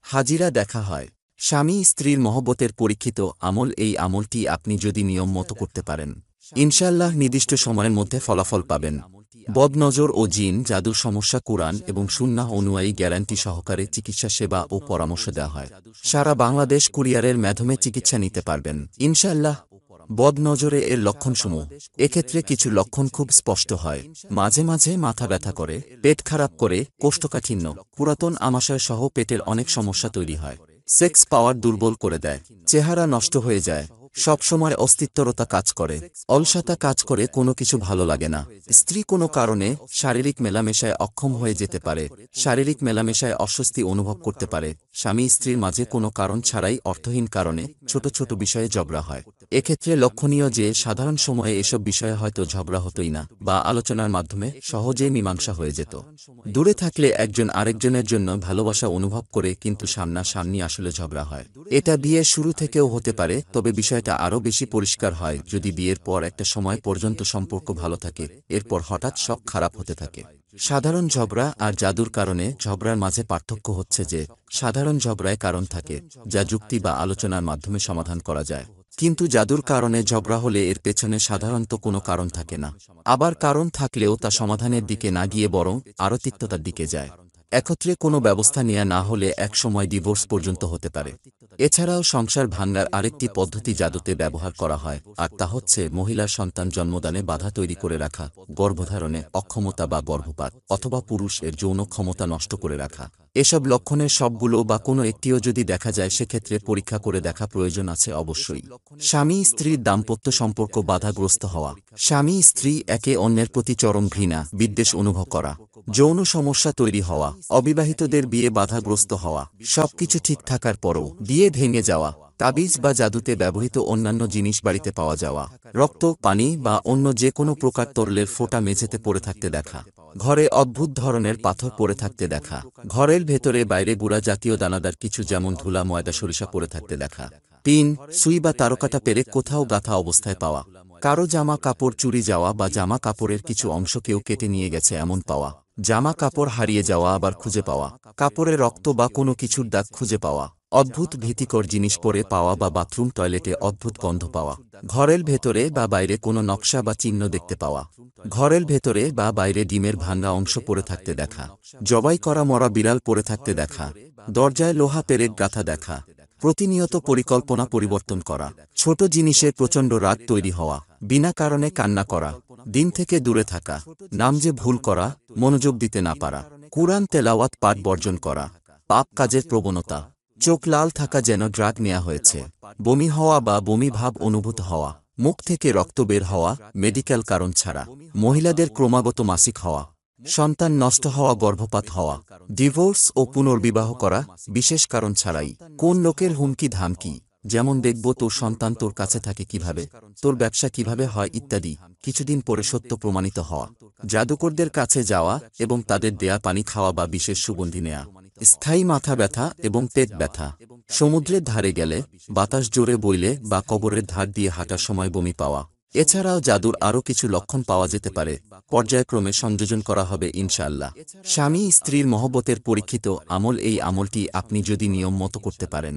হাজিরা দেখা হয়। স্বামী স্ত্রীর মহব্বতের পরীক্ষিত আমল। এই আমলটি আপনি যদি নিয়ম মতো করতে পারেন, ইনশাআল্লাহ নির্দিষ্ট সময়ের মধ্যে ফলাফল পাবেন। বদনজর ও জিন জাদুর সমস্যা কুরআন এবং সুন্নাহ অনুযায়ী গ্যারান্টি সহকারে চিকিৎসা সেবা ও পরামর্শ দেওয়া হয়। সারা বাংলাদেশ কুরিয়ারের মাধ্যমে চিকিৎসা নিতে পারবেন ইনশাআল্লাহ। বদনজরে এর লক্ষণসমূহ। এক্ষেত্রে কিছু লক্ষণ খুব স্পষ্ট হয়। মাঝে মাঝে মাথা ব্যথা করে, পেট খারাপ করে, কোষ্ঠকাঠিন্য, পুরাতন আমাশয় সহ পেটের অনেক সমস্যা তৈরি হয়। সেক্স পাওয়ার দুর্বল করে দেয়, চেহারা নষ্ট হয়ে যায়, সবসময় অস্তিত্বরতা কাজ করে, অলসতা কাজ করে, কোনো কিছু ভালো লাগে না। স্ত্রী কোনো কারণে শারীরিক মেলামেশায় অক্ষম হয়ে যেতে পারে, শারীরিক মেলামেশায় অস্বস্তি অনুভব করতে পারে। স্বামী স্ত্রীর মাঝে কোনো কারণ ছাড়াই অর্থহীন কারণে ছোট ছোট বিষয়ে ঝগড়া হয়। এক্ষেত্রে লক্ষণীয় যে সাধারণ সময়ে এসব বিষয়ে হয়তো ঝগড়া হতোই না বা আলোচনার মাধ্যমে সহজেই মীমাংসা হয়ে যেত। দূরে থাকলে একজন আরেকজনের জন্য ভালোবাসা অনুভব করে, কিন্তু সামনাসামনি আসলে ঝগড়া হয়। এটা বিয়ের শুরু থেকেও হতে পারে, তবে বিষয়টা আরও বেশি পরিষ্কার হয় যদি বিয়ের পর একটা সময় পর্যন্ত সম্পর্ক ভালো থাকে, এরপর হঠাৎ সব খারাপ হতে থাকে। সাধারণ ঝগড়া আর জাদুর কারণে ঝগড়ার মাঝে পার্থক্য হচ্ছে যে, সাধারণ ঝগড়ায় কারণ থাকে যা যুক্তি বা আলোচনার মাধ্যমে সমাধান করা যায়, কিন্তু জাদুর কারণে ঝগড়া হলে এর পেছনে সাধারণত কোনো কারণ থাকে না। আবার কারণ থাকলেও তা সমাধানের দিকে না গিয়ে বরং আরও তিক্ততার দিকে যায়। একত্রে কোনো ব্যবস্থা নেওয়া না হলে একসময় ডিভোর্স পর্যন্ত হতে পারে। এছাড়াও সংসার ভাঙার আরেকটি পদ্ধতি জাদুতে ব্যবহার করা হয়, আর তা হচ্ছে মহিলার সন্তান জন্মদানে বাধা তৈরি করে রাখা, গর্ভধারণে অক্ষমতা বা গর্ভপাত, অথবা পুরুষের যৌন ক্ষমতা নষ্ট করে রাখা। এসব লক্ষণের সবগুলো বা কোনো একটিও যদি দেখা যায়, সেক্ষেত্রে পরীক্ষা করে দেখা প্রয়োজন আছে অবশ্যই। স্বামী স্ত্রীর দাম্পত্য সম্পর্ক বাধাগ্রস্ত হওয়া। স্বামী স্ত্রী একে অন্যের প্রতি চরম ঘৃণা বিদ্বেষ অনুভব করা, যৌন সমস্যা তৈরি হওয়া, অবিবাহিতদের বিয়ে বাধাগ্রস্ত হওয়া, সবকিছু ঠিক থাকার পরও বিয়ে ভেঙে যাওয়া, তাবিজ বা জাদুতে ব্যবহৃত অন্যান্য জিনিস বাড়িতে পাওয়া যাওয়া, রক্ত, পানি বা অন্য যে কোনো প্রকার তরলের ফোঁটা মেঝেতে পড়ে থাকতে দেখা, ঘরে অদ্ভুত ধরনের পাথর পড়ে থাকতে দেখা, ঘরের ভেতরে বাইরে গুঁড়া জাতীয় দানাদার কিছু যেমন ধুলা, ময়দা, সরিষা পড়ে থাকতে দেখা, পিন, সুই বা তারকাটা পেরেক কোথাও গাঁথা অবস্থায় পাওয়া, কারো জামা কাপড় চুরি যাওয়া বা জামা কাপড়ের কিছু অংশ কেউ কেটে নিয়ে গেছে এমন পাওয়া, জামা কাপড় হারিয়ে যাওয়া আবার খুঁজে পাওয়া, কাপড়ে রক্ত বা কোনো কিছুর দাগ খুঁজে পাওয়া, অদ্ভুত ভীতিকর জিনিস পরে পাওয়া বা বাথরুম টয়লেটে অদ্ভুত গন্ধ পাওয়া, ঘরের ভেতরে বা বাইরে কোনো নকশা বা চিহ্ন দেখতে পাওয়া, ঘরের ভেতরে বা বাইরে ডিমের ভাঙা অংশ পড়ে থাকতে দেখা, জবাই করা মরা বিড়াল পড়ে থাকতে দেখা, দরজায় লোহা পেরেক গাঁথা দেখা, প্রতিনিয়ত পরিকল্পনা পরিবর্তন করা, ছোট জিনিসের প্রচণ্ড রাগ তৈরি হওয়া, বিনা কারণে কান্না করা, দিন থেকে দূরে থাকা, নাম যে ভুল করা, মনোযোগ দিতে না পারা, কুরআন তেলাওয়াত পাঠ বর্জন করা, পাপ কাজের প্রবণতা, চোখ লাল থাকা যেন ড্রাগ নেওয়া হয়েছে, বমি হওয়া বা বমি ভাব অনুভূত হওয়া, মুখ থেকে রক্ত বের হওয়া মেডিকেল কারণ ছাড়া, মহিলাদের ক্রমাগত মাসিক হওয়া, সন্তান নষ্ট হওয়া, গর্ভপাত হওয়া, ডিভোর্স ও পুনর্বিবাহ করা বিশেষ কারণ ছাড়াই, কোন লোকের হুমকি ধামকি, যেমন দেখব তোর সন্তান তোর কাছে থাকে কিভাবে, তোর ব্যবসা কিভাবে হয় ইত্যাদি, কিছুদিন পরে সত্য প্রমাণিত হওয়া, জাদুকরদের কাছে যাওয়া এবং তাদের দেয়া পানি খাওয়া বা বিশেষ সুগন্ধি নেয়া, স্থায়ী মাথা ব্যথা এবং পেট ব্যথা, সমুদ্রের ধারে গেলে, বাতাস জোরে বইলে বা কবরের ধার দিয়ে হাঁটার সময় বমি পাওয়া। এছাড়াও জাদুর আরও কিছু লক্ষণ পাওয়া যেতে পারে, পর্যায়ক্রমে সংযোজন করা হবে ইনশাআল্লাহ। স্বামী স্ত্রীর মহব্বতের পরীক্ষিত আমল। এই আমলটি আপনি যদি নিয়ম মতো করতে পারেন,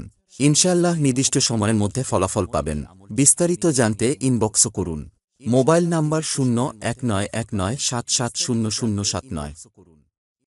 ইনশাআল্লাহ নির্দিষ্ট সময়ের মধ্যে ফলাফল পাবেন। বিস্তারিত জানতে ইনবক্স করুন। Mobile number 019197700079।